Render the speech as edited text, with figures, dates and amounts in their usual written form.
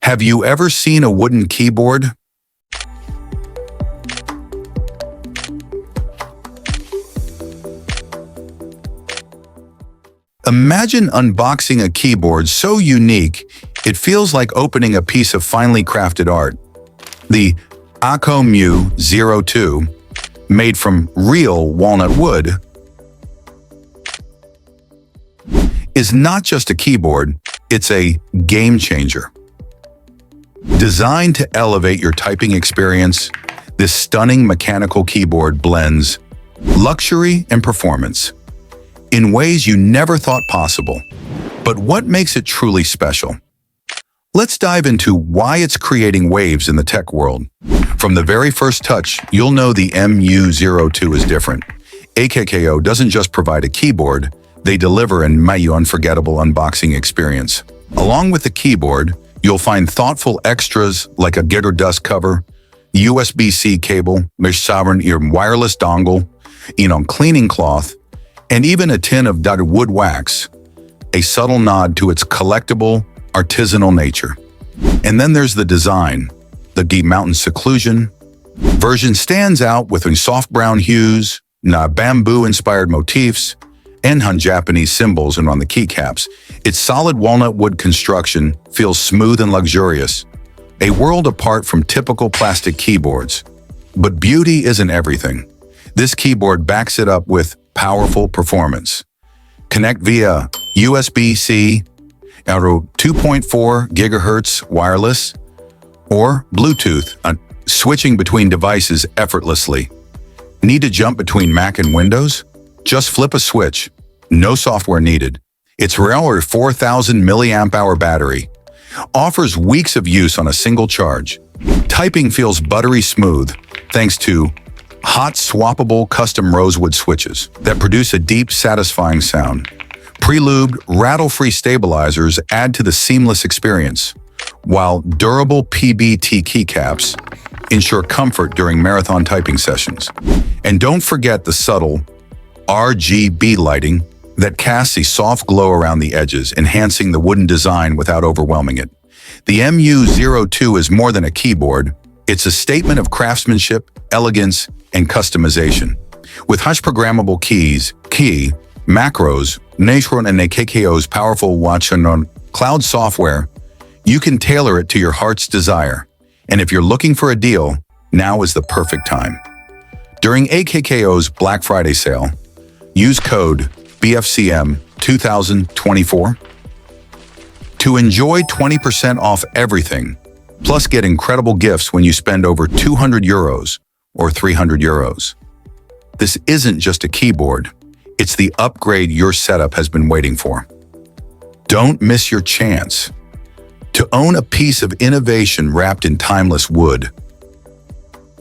Have you ever seen a wooden keyboard? Imagine unboxing a keyboard so unique, it feels like opening a piece of finely crafted art. The AKKO MU01, made from real walnut wood, is not just a keyboard, it's a game changer. Designed to elevate your typing experience, this stunning mechanical keyboard blends luxury and performance in ways you never thought possible. But what makes it truly special? Let's dive into why it's creating waves in the tech world. From the very first touch, you'll know the MU02 is different. AKKO doesn't just provide a keyboard, they deliver an unforgettable unboxing experience. Along with the keyboard, you'll find thoughtful extras like a gitter dust cover, USB-C cable, mesh sovereign ear wireless dongle, cleaning cloth, and even a tin of dotted wood wax, a subtle nod to its collectible, artisanal nature. And then there's the design. The deep mountain seclusion version stands out with soft brown hues, bamboo-inspired motifs, and Japanese symbols and on the keycaps. Its solid walnut wood construction feels smooth and luxurious, a world apart from typical plastic keyboards. But beauty isn't everything. This keyboard backs it up with powerful performance. Connect via USB-C, 2.4 GHz wireless, or Bluetooth, switching between devices effortlessly. Need to jump between Mac and Windows? Just flip a switch. No software needed. Its rare 4,000 milliamp hour battery offers weeks of use on a single charge. Typing feels buttery smooth thanks to hot-swappable custom Rosewood switches that produce a deep, satisfying sound. Pre-lubed, rattle-free stabilizers add to the seamless experience, while durable PBT keycaps ensure comfort during marathon typing sessions. And don't forget the subtle RGB lighting that casts a soft glow around the edges, enhancing the wooden design without overwhelming it. The MU02 is more than a keyboard. It's a statement of craftsmanship, elegance, and customization. With programmable keys, macros, WatchON and AKKO's powerful WatchON Cloud software, you can tailor it to your heart's desire. And if you're looking for a deal, now is the perfect time. During AKKO's Black Friday sale, use code bfcm 2024 to enjoy 20% off everything, plus get incredible gifts when you spend over 200 euros or 300 euros. This isn't just a keyboard, it's the upgrade your setup has been waiting for. Don't miss your chance to own a piece of innovation wrapped in timeless wood.